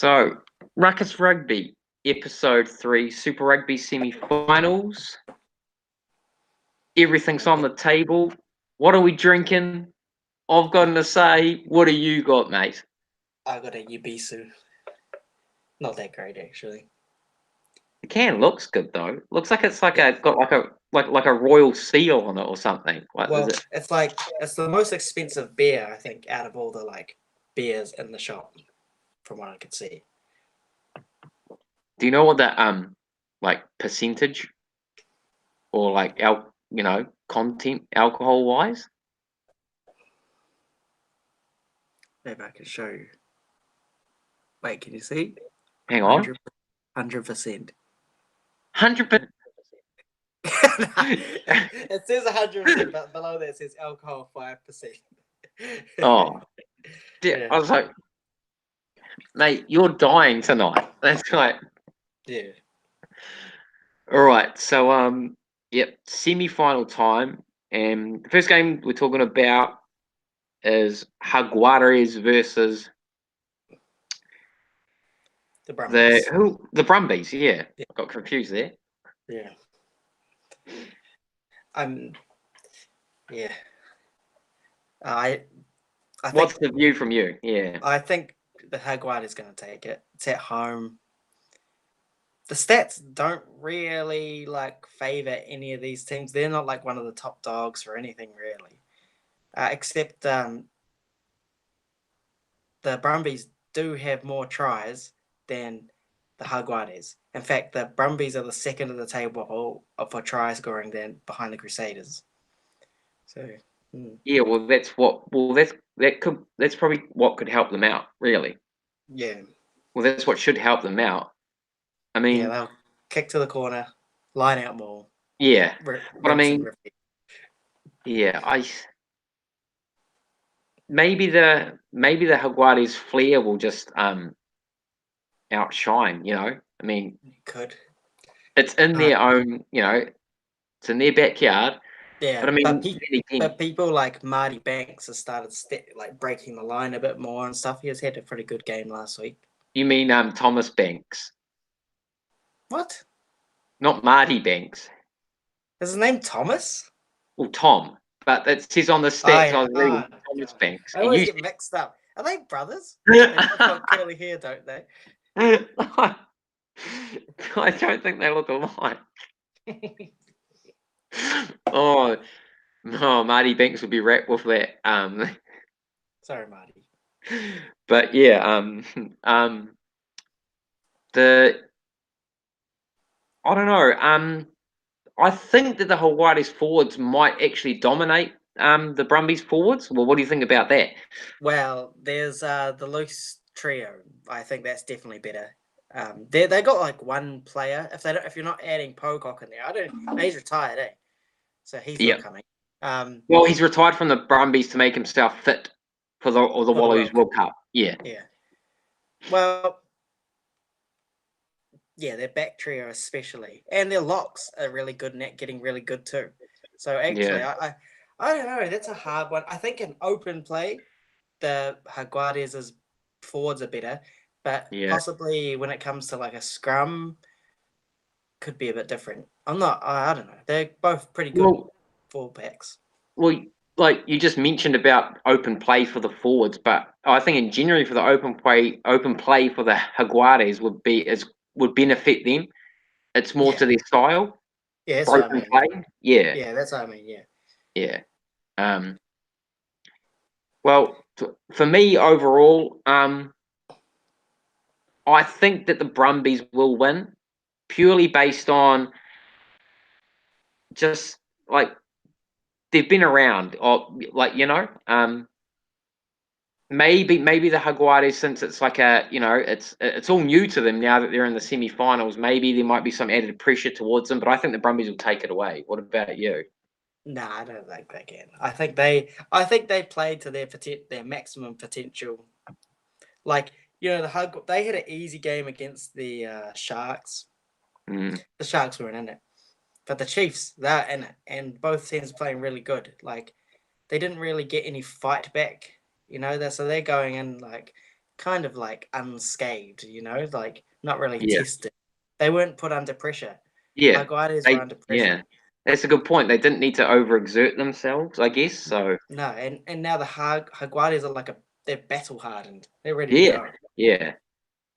So, Ruckus Rugby, Episode 3, Super Rugby Semifinals. Everything's on the table. What are we drinking? I've got to say, what do you got, mate? I got a Yubisu. Not that great, actually. The can looks good though. Looks like it's got a royal seal on it or something. It's the most expensive beer, I think, out of all the beers in the shop, from what I could see. Do you know what that percentage or content alcohol wise? Maybe I can show you. Wait, can you see? Hang on. 100%. 100%. It says 100%, but below that it says alcohol 5%. Oh, yeah. I was like, mate, you're dying tonight. That's right. Yeah. All right. So, yep, semi-final time, and the first game we're talking about is Jaguares versus the Brumbies. The Brumbies. Yeah, got confused there. Yeah. Yeah. I think, what's the view from you? Yeah. I think the Jaguar is going to take it. It's at home. The stats don't really favor any of these teams. They're not one of the top dogs for anything really, except the Brumbies do have more tries than the Jaguares. In fact, the Brumbies are the second of the table for try scoring than behind the Crusaders. So. Yeah, well, that's probably what could help them out, really. Yeah. Well, that's what should help them out. I mean, they'll kick to the corner, line out more. Yeah, but I mean, maybe the Jaguares' flair will just outshine. I mean, it could. It's in their own, it's in their backyard. Yeah, but I mean, but people like Marty Banks have started breaking the line a bit more and stuff. He has had a pretty good game last week. You mean Thomas Banks? What? Not Marty Banks. Is his name Thomas? Well, Tom, but it says on the stats I was reading Thomas Banks. I always get mixed up. Are they brothers? They both got curly hair, don't they? I don't think they look alike. Oh no, Marty Banks would be wrapped with that. Sorry, Marty. But yeah, I don't know. I think that the Hawaii's forwards might actually dominate the Brumbies forwards. Well, what do you think about that? Well, there's the loose trio. I think that's definitely better. They got one player. If you're not adding Pocock in there, he's retired, so he's not coming. Well, he's retired from the Brumbies to make himself fit for the Wallabies World Cup. Yeah. Yeah. Well, yeah, their back trio especially, and their locks are really good and getting really good too. So actually, I don't know. That's a hard one. I think in open play, the Jaguares' forwards are better, but possibly when it comes to a scrum, could be a bit different. I don't know. They're both pretty good fullbacks. Well, you just mentioned about open play for the forwards, but I think in general for the open play for the Jaguares would benefit them. It's more to their style. Yeah, that's what I mean. Play. Yeah. Yeah, that's what I mean. Yeah. Yeah. Well, for me overall, I think that the Brumbies will win purely based on just they've been around, or maybe the Jaguares, since it's it's all new to them now that they're in the semi-finals. Maybe there might be some added pressure towards them, but I think the Brumbies will take it away. What about you? Nah, I don't think they can. I think they played to their maximum potential. They had an easy game against the Sharks. The Sharks weren't in it, but the Chiefs, they're in it, and both teams playing really good. They didn't really get any fight back, so they're going in kind of like unscathed, like not really tested. They weren't put under pressure. Yeah, Jaguares were under pressure. Yeah, that's a good point. They didn't need to overexert themselves, I guess. So no, and now the Jaguares are they're battle hardened. They're ready to go. Yeah.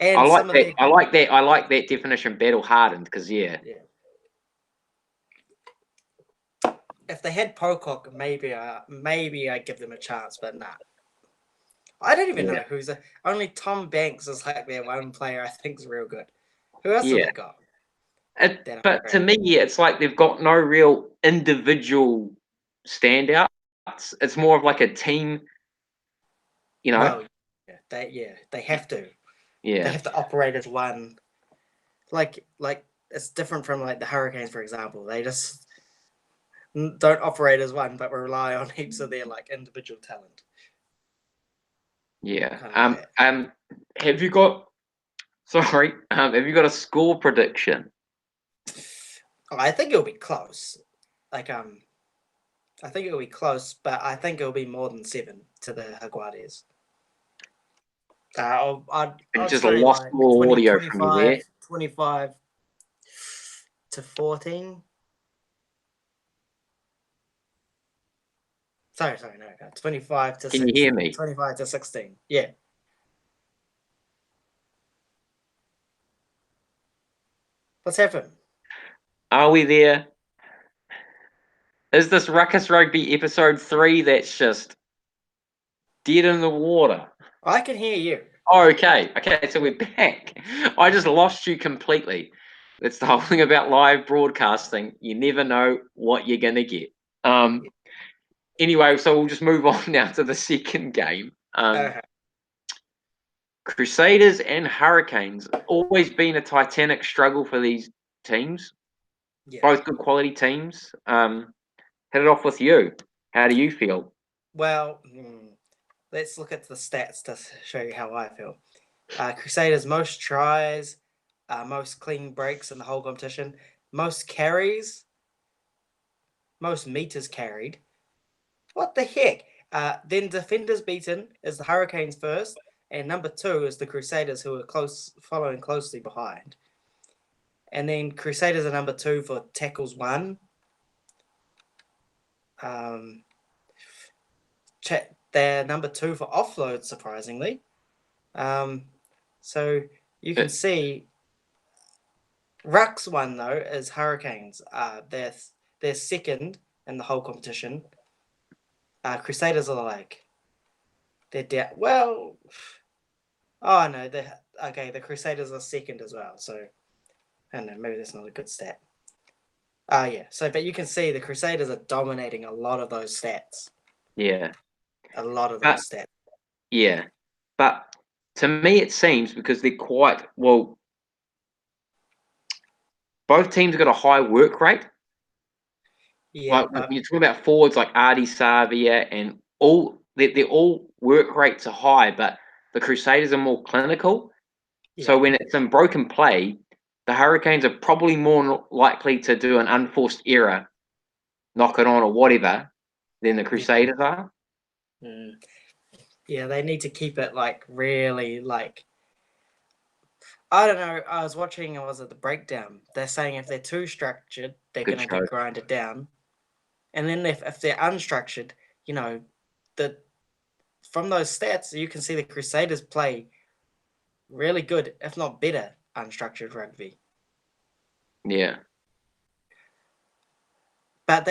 And I like some of that. I like that. I like that definition, battle hardened, because yeah. If they had Pocock, maybe I give them a chance, but nah. I don't even know who's only Tom Banks is like their one player I think is real good. Who else have they got? But to me, it's like they've got no real individual standouts. It's more of like a team, Well, they have to. Yeah. They have to operate as one. Like it's different from like the Hurricanes, for example. They just don't operate as one, but rely on heaps of their like individual talent. Yeah. Kind of have you got? Sorry. Have you got a score prediction? I think it'll be close. I think it'll be close, but I think it'll be more than 7 to the Jaguares. I'd Just say lost like all audio from you there. 25 to 14. Sorry, no, 25 to 16. Can you hear me? 25 to 16. Yeah. What's happened? Are we there? Is this Ruckus Rugby episode 3 that's just dead in the water? I can hear you. Oh, okay, so we're back. I just lost you completely. That's the whole thing about live broadcasting. You never know what you're going to get. Anyway, so we'll just move on now to the second game. Crusaders and Hurricanes. Always been a titanic struggle for these teams. Yeah. Both good quality teams. Hit it off with you. How do you feel? Well, let's look at the stats to show you how I feel. Crusaders most tries, most clean breaks in the whole competition, most carries, most meters carried. What the heck? Then defenders beaten is the Hurricanes first, and number 2 is the Crusaders, who are following closely behind. And then Crusaders are number 2 for tackles won. They're number 2 for offloads, surprisingly. So you can see Rucks one though is Hurricanes. They're second in the whole competition. Crusaders are they're down. Well, oh no, the Crusaders are second as well. So I don't know, maybe that's not a good stat. Yeah. So, but you can see the Crusaders are dominating a lot of those stats. Yeah. A lot of those stats. Yeah. But to me, it seems because they're quite well. Both teams have got a high work rate. Yeah. Like when you're talking about forwards like Artie Savia and all, they're all work rates are high, but the Crusaders are more clinical. Yeah. So when it's in broken play, the Hurricanes are probably more likely to do an unforced error, knock it on or whatever, than the Crusaders are. Yeah, they need to keep it really I don't know. I was watching, the breakdown? They're saying if they're too structured, they're going to get grinded down. And then if they're unstructured, from those stats, you can see the Crusaders play really good, if not better, unstructured rugby. Yeah. But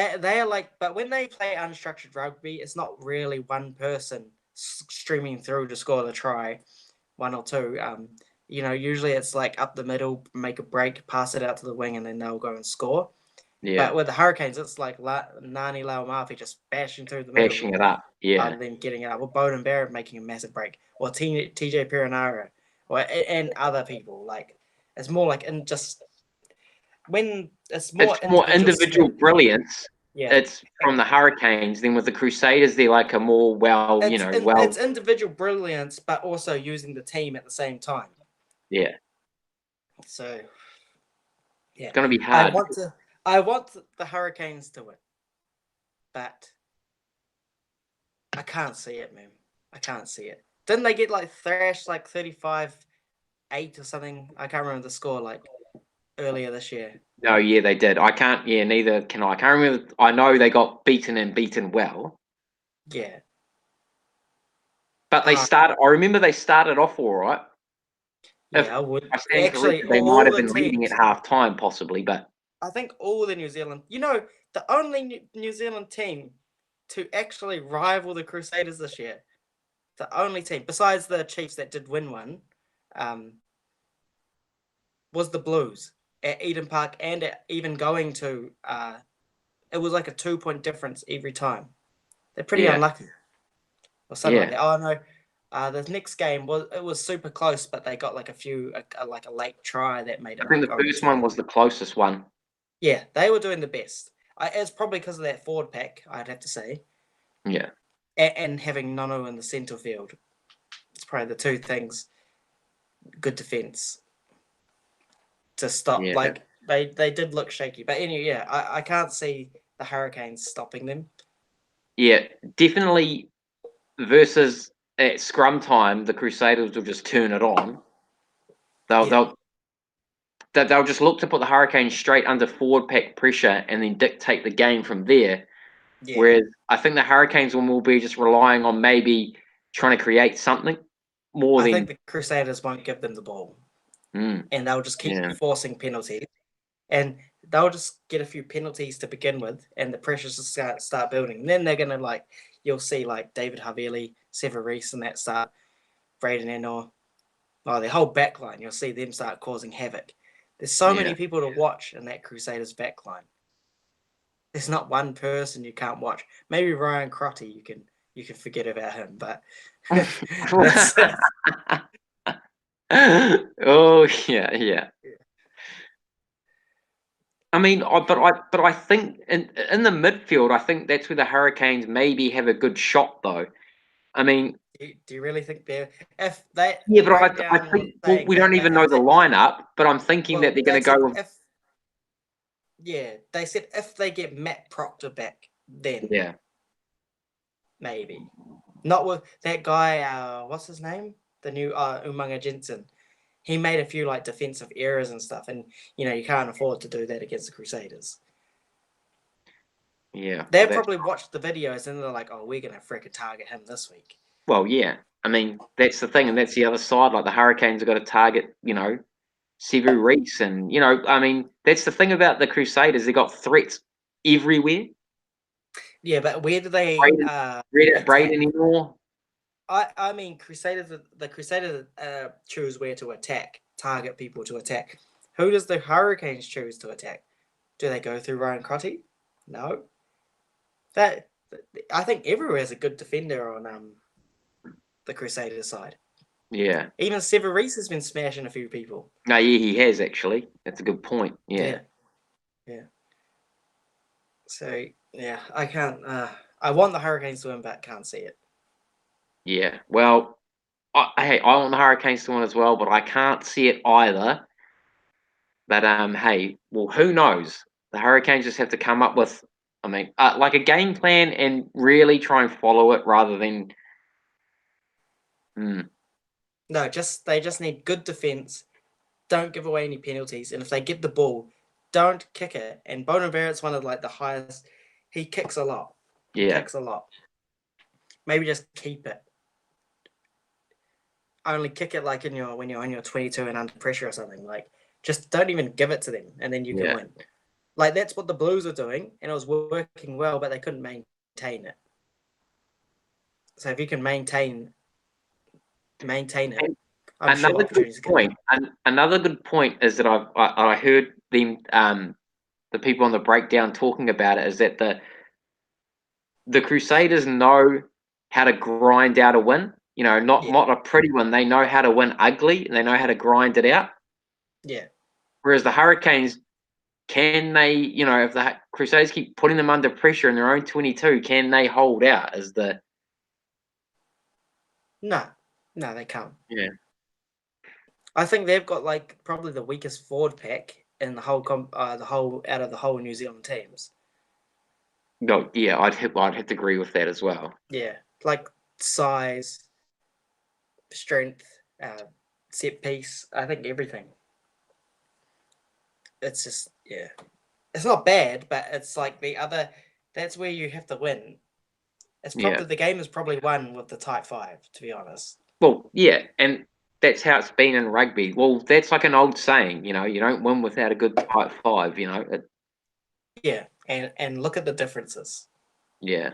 but when they play unstructured rugby, it's not really one person streaming through to score the try, 1 or 2. Usually it's up the middle, make a break, pass it out to the wing, and then they'll go and score. Yeah. But with the Hurricanes, it's Nani Lauamafi just bashing through the middle. Bashing it up, yeah. Rather than getting it up. Or Bowden Barrett making a massive break. Or TJ Perenara. And other people. It's more when it's more individual brilliance. Yeah. It's from the Hurricanes. Then with the Crusaders, they're a more it's individual brilliance, but also using the team at the same time. Yeah. So, yeah, it's going to be hard. I want the Hurricanes to win, but I can't see it, man. I can't see it. Didn't they get like thrashed like 35-8 or something? I can't remember the score like earlier this year. No, yeah, they did. I can't. Yeah, neither can I. I can't remember. I know they got beaten and beaten well, Yeah. but they started. I remember they started off all right. If Yeah, I would. I stand Actually, corrected, they might all have the been leading at teams, half time, possibly. But I think all the New Zealand, the only New Zealand team to actually rival the Crusaders this year, the only team, besides the Chiefs that did win one, um, was the Blues at Eden Park and even going to, it was like a 2 point difference every time. They're pretty yeah, unlucky or something like yeah. that. Oh, no. The next game was super close, but they got like like a late try that made I it think like the first one overturned. was the closest one. Yeah, they were doing the best. It's probably because of that forward pack, I'd have to say, Yeah, and having Nono in the centre field. It's probably the two things. Good defence to stop. yeah, Like they did look shaky, but anyway, yeah, I can't see the Hurricanes stopping them. yeah. Definitely. Versus at scrum time, the Crusaders will just turn it on. They'll Yeah, they'll they'll just look to put the Hurricanes straight under forward pack pressure and then dictate the game from there. yeah. Whereas I think the Hurricanes will be just relying on maybe trying to create something more I think than. the Crusaders won't give them the ball, Mm, and they'll just keep yeah, forcing penalties, and they'll just get a few penalties to begin with, and the pressures just start building. And then they're gonna you'll see like David Havili, Severis, and that start Braden Ennor. Oh, the whole backline, you'll see them start causing havoc. There's so yeah. many people to watch in that Crusaders backline. There's not one person you can't watch. Maybe Ryan Crotty, you can forget about him, but that's Oh yeah, yeah. I mean, but I think in the midfield, I think that's where the Hurricanes maybe have a good shot, though. I mean, do you really think they're if they yeah, the but I breakdown was think well, saying we don't that even know if the they lineup, but I'm thinking that well they're going they to go said with if yeah they said if they get Matt Proctor back then yeah, maybe not with that guy what's his name, the new Umanga Jensen. He made a few like defensive errors and stuff, and you can't afford to do that against the Crusaders. yeah. Well, They that's probably watched the videos and they're like, "Oh, we're gonna freaking target him this week." well, yeah. I mean, that's the thing, and that's the other side. Like the Hurricanes have got to target, Sevu Reese, and I mean, that's the thing about the Crusaders. They got threats everywhere. Yeah, but where do they Braden, attack? Braden anymore? I mean, the Crusaders choose where to attack, target people to attack. Who does the Hurricanes choose to attack? Do they go through Ryan Crotty? No. That I think everywhere is a good defender on the Crusaders side. Yeah. Even Severis has been smashing a few people. No, yeah, he has actually. That's a good point. Yeah. Yeah, yeah. So yeah, I can't. I want the Hurricanes to win, but can't see it. Yeah. Well, hey, I want the Hurricanes to win as well, but I can't see it either. But hey, well, who knows? The Hurricanes just have to come up with, I mean, like a game plan and really try and follow it rather than. Mm, No, they just need good defense. Don't give away any penalties, and if they get the ball, don't kick it. And Boden Barrett's one of like the highest. He kicks a lot. He yeah, kicks a lot. Maybe just keep it. Only kick it like when you're on your 22 and under pressure or something. Like just don't even give it to them, and then you can yeah. win. Like that's what the Blues are doing, and it was working well, but they couldn't maintain it. So if you can maintain it, And I'm sure another good opportunities are going to point. come. And another good point is that I heard them the people on the breakdown talking about it is that the Crusaders know how to grind out a win. Not Yeah, not a pretty one. They know how to win ugly. And they know how to grind it out. yeah. Whereas the Hurricanes, can they? If the Crusaders keep putting them under pressure in their own 22, can they hold out? As the No, no, they can't. yeah, I think they've got like probably the weakest forward pack in the whole out of the whole New Zealand teams. no, yeah, I'd have to agree with that as well. Yeah, like size. strength, set piece. I think everything. It's just it's not bad, but it's like the other. That's where you have to win. It's probably the game is probably won with the tight five, to be honest. Well, yeah, and that's how it's been in rugby. Well, that's like an old saying, you don't win without a good tight five, Yeah, and look at the differences. Yeah.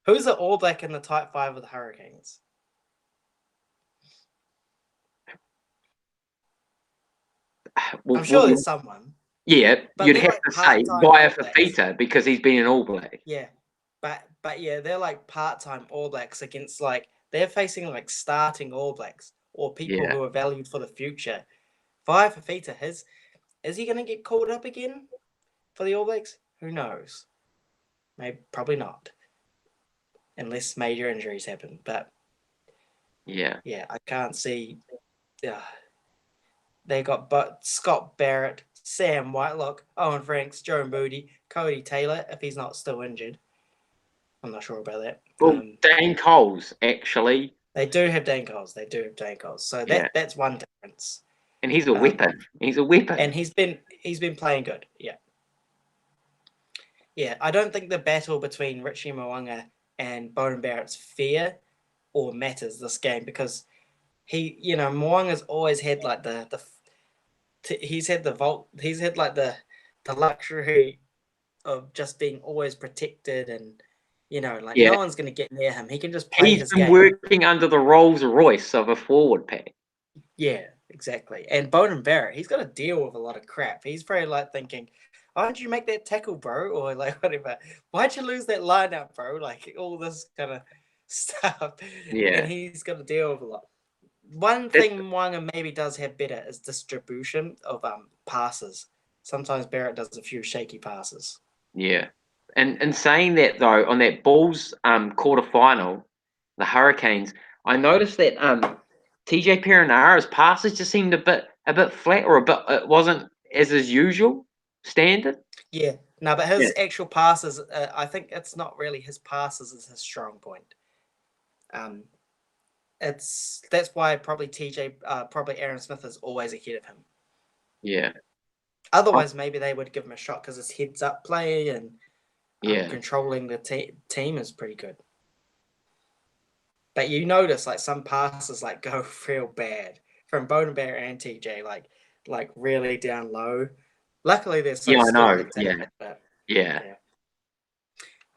Who's the All Black in the tight five of the Hurricanes? I'm sure there's someone. Yeah, but you'd have to say via Fafita because he's been an All Black. Yeah, but yeah, they're like part-time All Blacks against they're facing starting All Blacks or people who are valued for the future. Via Fafita, is he going to get called up again for the All Blacks? Who knows? Maybe probably not, unless major injuries happen. But yeah, I can't see. They got Scott Barrett, Sam Whitelock, Owen Franks, Joe Moody, Cody Taylor, if he's not still injured. I'm not sure about that. Well, Dane Coles, actually. They do have Dane Coles. So that's one difference. And he's a weapon. He's a weapon. And he's been playing good. Yeah. Yeah, I don't think the battle between Richie Mo'unga and Beauden Barrett's fair or matters this game because Mo'unga's always had he's had the luxury of just being always protected and no one's going to get near him. He can just play his game. He's been working under the Rolls Royce of a forward pack. Yeah, exactly. And Beauden Barrett, he's got to deal with a lot of crap. He's probably thinking, why didn't you make that tackle, bro? Or whatever. Why'd you lose that lineup, bro? All this kind of stuff. Yeah. And he's got to deal with a lot. One thing Mo'unga maybe does have better is distribution of passes. Sometimes Barrett does a few shaky passes. Yeah. And saying that though, on that Bulls quarterfinal, the Hurricanes, I noticed that TJ Perenara's passes just seemed a bit flat or it wasn't as usual standard. Yeah. No, but his actual passes, I think it's not really his passes is his strong point. That's why probably Aaron Smith is always ahead of him. Yeah. Otherwise, maybe they would give him a shot because his heads up play and controlling the team is pretty good. But you notice some passes go real bad from Beauden Barrett and TJ, like really down low. Luckily, they're so skilled at that. Yeah.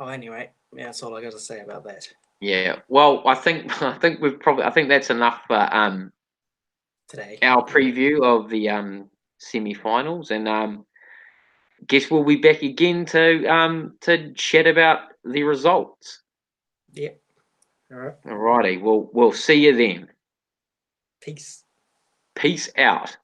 Oh, anyway, that's all I got to say about that. Yeah. Well, I think that's enough for today. Our preview of the semi-finals, and guess we'll be back again to chat about the results. Yep. All right. Alrighty. We'll see you then. Peace. Peace out.